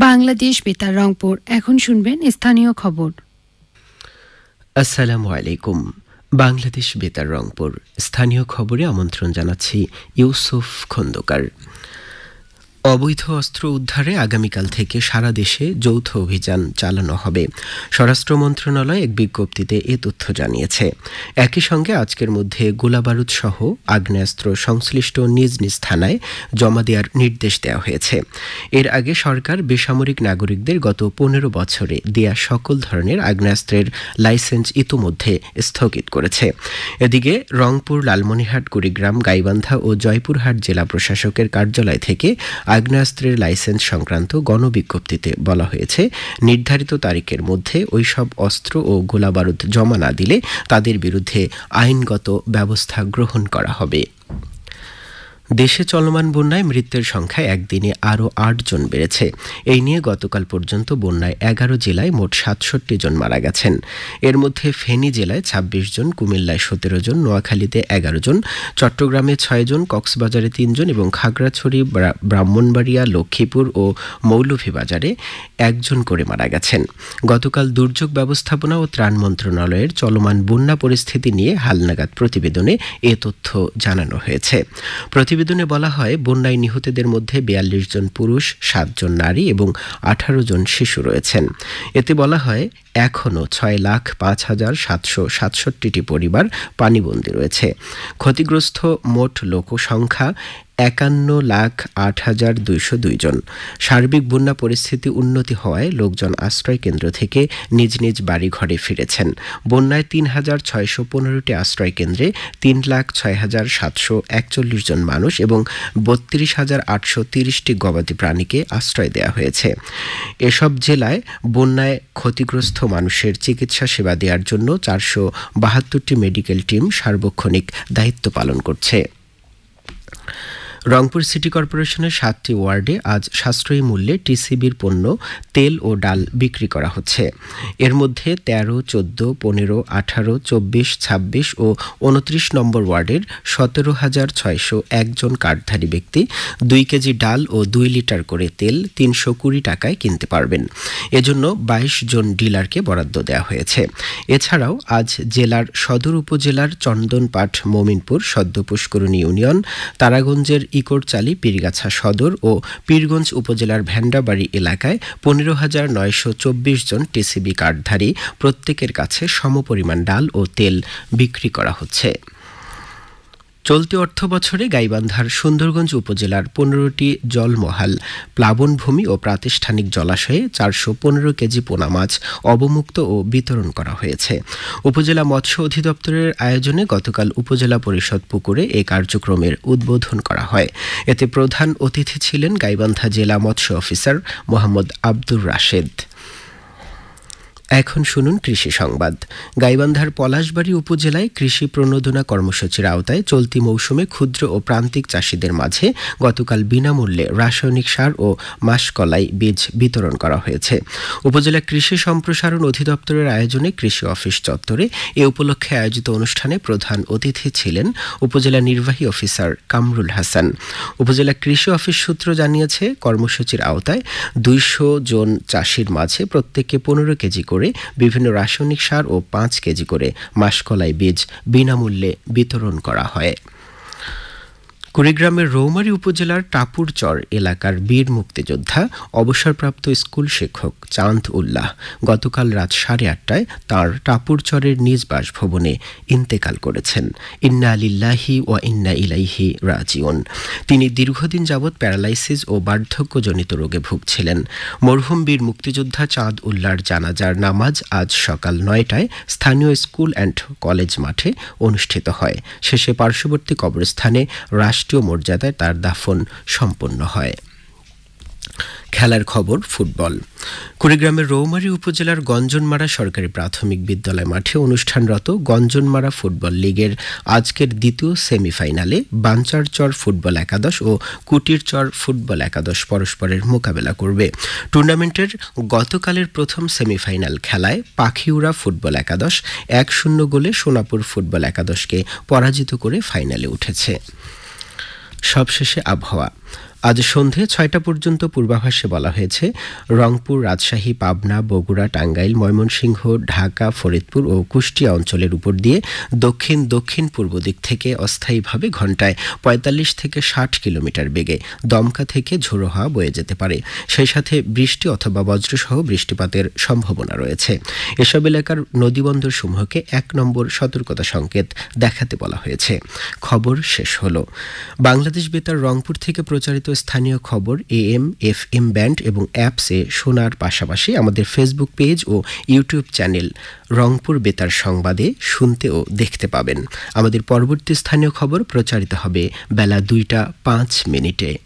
বাংলাদেশ বেতার রংপুর। এখন শুনবেন স্থানীয় খবর। আসসালামু আলাইকুম। বাংলাদেশ বেতার রংপুর স্থানীয় খবরে আমন্ত্রণ জানাচ্ছি ইউসুফ খন্দকার। অবৈধ অস্ত্র উদ্ধারে আগামীকাল থেকে সারা দেশে যৌথ অভিযান চালানো হবে। স্বরাষ্ট্র মন্ত্রণালয় এক বিজ্ঞপ্তিতে এ তথ্য জানিয়েছে। একই সঙ্গে আজকের মধ্যে গোলাবারুদ সহ আগ্নেয়াস্ত্র সংশ্লিষ্ট নিজ নিজ থানায় জমা দেওয়ার নির্দেশ দেওয়া হয়েছে। এর আগে সরকার বেসামরিক নাগরিকদের গত 15 বছরে দেয়া সকল ধরনের আগ্নেয়াস্ত্রের লাইসেন্স ইতোমধ্যে স্থগিত করেছে। এদিকে রংপুর, লালমনিরহাট, কুড়িগ্রাম, গাইবান্ধা ও জয়পুরহাট জেলা প্রশাসকের কার্যালয় থেকে আগ্নেয়াস্ত্রের লাইসেন্স সংক্রান্ত গণবিজ্ঞপ্তিতে বলা হয়েছে, নির্ধারিত তারিখের মধ্যে ওইসব অস্ত্র ও গোলাবারুদ জমা না দিলে তাদের বিরুদ্ধে আইনগত ব্যবস্থা গ্রহণ করা হবে। দেশে চলমান বন্যায় মৃতের সংখ্যা একদিনে আরও 8 জন বেড়েছে। এই নিয়ে গতকাল পর্যন্ত বন্যায় 11 জেলায় মোট 67 জন মারা গেছেন। এর মধ্যে ফেনী জেলায় 26 জন, কুমিল্লায় 17 জন, নোয়াখালীতে 11 জন, চট্টগ্রামে 6 জন, কক্সবাজারে 3 জন এবং খাগড়াছড়ি, ব্রাহ্মণবাড়িয়া, লক্ষ্মীপুর ও মৌলভীবাজারে 1 জন করে মারা গেছেন। গতকাল দুর্যোগ ব্যবস্থাপনা ও ত্রাণ মন্ত্রণালয়ের চলমান বন্যা পরিস্থিতি নিয়ে হালনাগাদ প্রতিবেদনে এ তথ্য জানানো হয়েছে। প্রতিবেদনে বলা হয়, বন্যায় নিহতদের মধ্যে 42 জন পুরুষ, 7 জন নারী এবং 18 জন শিশু রয়েছেন। এতে বলা হয়, এখনও 6,05,767টি পরিবার পানিবন্দী রয়েছে। ক্ষতিগ্রস্ত মোট লোক সংখ্যা 51,08,202 জন। সার্বিক বন্যা পরিস্থিতি উন্নতি হওয়ায় লোকজন আশ্রয় কেন্দ্র থেকে নিজ নিজ বাড়িঘরে ফিরেছেন। বন্যায় 3,615টি আশ্রয় কেন্দ্রে 3,06,741 জন মানুষ এবং 32,830টি গবাদি প্রাণীকে আশ্রয় দেওয়া হয়েছে। এসব জেলায় বন্যায় ক্ষতিগ্রস্ত মানুষের চিকিৎসা সেবা দেওয়ার জন্য 472টি মেডিকেল টিম সার্বক্ষণিক দায়িত্ব পালন করছে। রংপুর সিটি কর্পোরেশনের 7টি ওয়ার্ডে আজ সাশ্রয়ী মূল্যে টিসিবির পণ্য, তেল ও ডাল বিক্রি করা হচ্ছে। এর মধ্যে 13, 14, 15, 18, 24, 26 ও 29 নম্বর ওয়ার্ডের 17,601 জন কার্ডধারী ব্যক্তি 2 কেজি ডাল ও 2 লিটার করে তেল 320 টাকায় কিনতে পারবেন। এজন্য 22 জন ডিলারকে বরাদ্দ দেওয়া হয়েছে। এছাড়াও আজ জেলার সদর উপজেলার চন্দনপাট, মমিনপুর, সদ্যপুষ্করণী ইউনিয়ন, তারাগঞ্জের ইকোরচালি, পীরগাছা সদর ও পীরগঞ্জ উপজেলার ভেন্ডাবাড়ি এলাকায় 15,924 জন টিসিবি কার্ডধারী প্রত্যেকের কাছে সমপরিমাণ ডাল ও তেল বিক্রি করা হচ্ছে। চলতি অর্থ বছরে গাইবান্ধার সুন্দরগঞ্জ উপজেলার 15টি জলমহাল, প্লাবনভূমি ও প্রাতিষ্ঠানিক জলাশয়ে 415 কেজি পোনা মাছ অবমুক্ত ও বিতরণ করা হয়েছে। উপজেলা মৎস্য অধিদপ্তরের আয়োজনে গতকাল উপজেলা পরিষদ পুকুরে এই কার্যক্রমের উদ্বোধন করা হয়। এতে প্রধান অতিথি ছিলেন গাইবান্ধা জেলা মৎস্য অফিসার মোহাম্মদ আব্দুর রাশেদ। এখন শুনুন কৃষি সংবাদ। গাইবান্ধার পলাশবাড়ী উপজেলায় কৃষি প্রণোদনা কর্মসূচির আওতায় চলতি মৌসুমে ক্ষুদ্র ও প্রান্তিক চাষিদের মাঝে গতকাল বিনামূল্যে রাসায়নিক সার ও মাসকলাই বীজ বিতরণ করা হয়েছে। উপজেলা কৃষি সম্প্রসারণ অধিদপ্তরের আয়োজনে কৃষি অফিস চত্বরে এ উপলক্ষে আয়োজিত অনুষ্ঠানে প্রধান অতিথি ছিলেন উপজেলা নির্বাহী অফিসার কামরুল হাসান। উপজেলা কৃষি অফিস সূত্র জানিয়েছে, কর্মসূচির আওতায় 200 জন চাষির মাঝে প্রত্যেককে 15 কেজি করে বিভিন্ন রাসায়নিক সার ও 5 কেজি করে মাসকলাই বীজ বিনামূল্যে বিতরণ করা হয়। কুড়িগ্রামের রৌমারী উপজেলার টাপুরচর এলাকার বীর মুক্তিযোদ্ধা অবসরপ্রাপ্ত স্কুল শিক্ষক চাঁদ উল্লাহ গতকাল রাত 8:30টায় তাঁর টাপুরচরের নিজ বাসভবনে ইন্তেকাল করেছেন। ইন্না লিল্লাহি ওয়া ইন্না ইলাইহি রাজিউন। তিনি দীর্ঘদিন যাবৎ প্যারালাইসিস ও বার্ধক্যজনিত রোগে ভুগছিলেন। মরহুম বীর মুক্তিযোদ্ধা চাঁদ উল্লাহর জানাজার নামাজ আজ সকাল 9টায় স্থানীয় স্কুল অ্যান্ড কলেজ মাঠে অনুষ্ঠিত হয়। শেষে পার্শ্ববর্তী কবরস্থানে রাষ্ট্রীয় মর্যাদায় তার দাফন সম্পন্ন হয়। খেলার খবর, ফুটবল। কুড়িগ্রামের রৌমারী উপজেলার গঞ্জনমারা সরকারি প্রাথমিক বিদ্যালয় মাঠে অনুষ্ঠানরত গঞ্জনমারা ফুটবল লীগের আজকের দ্বিতীয় সেমিফাইনালে বাঞ্চারচর ফুটবল একাদশ ও কুটিরচর ফুটবল একাদশ পরস্পরের মোকাবেলা করবে। টুর্নামেন্টের গতকালের প্রথম সেমিফাইনাল খেলায় পাখিউড়া ফুটবল একাদশ 1-0 গোলে সোনাপুর ফুটবল একাদশকে পরাজিত করে ফাইনালে উঠেছে। সবশেষে আবহাওয়া। আজ সন্ধে ৬টা পর্যন্ত পূর্বাভাসে বলা হয়েছে রংপুর, রাজশাহী, পাবনা, বগুড়া, টাঙ্গাইল, ময়মনসিংহ, ঢাকা, ফরিদপুর ও কুষ্টিয়া অঞ্চলের উপর দিয়ে দক্ষিণ দক্ষিণ পূর্ব দিক থেকে অস্থায়ীভাবে ঘণ্টায় ৪৫ থেকে ৬০ কিলোমিটার বেগে দমকা থেকে ঝোড়ো হাওয়া বয়ে যেতে পারে। সেই সাথে বৃষ্টি অথবা বজ্রসহ বৃষ্টিপাতের সম্ভাবনা রয়েছে। এসব এলাকার নদীবন্দর সমূহকে ১ নম্বর সতর্কতা সংকেত দেখাতে বলা হয়েছে। খবর শেষ হলো। বাংলাদেশ বেতার রংপুর থেকে প্রচারিত স্থানীয় খবর AM, FM ব্যান্ড এবং অ্যাপসে শোনার পাশাপাশি আমাদের ফেসবুক পেজ ও ইউটিউব চ্যানেল রংপুর বেতার সংবাদে শুনতে ও দেখতে পাবেন। আমাদের পরবর্তী স্থানীয় খবর প্রচারিত হবে বেলা ২টা ৫ মিনিটে।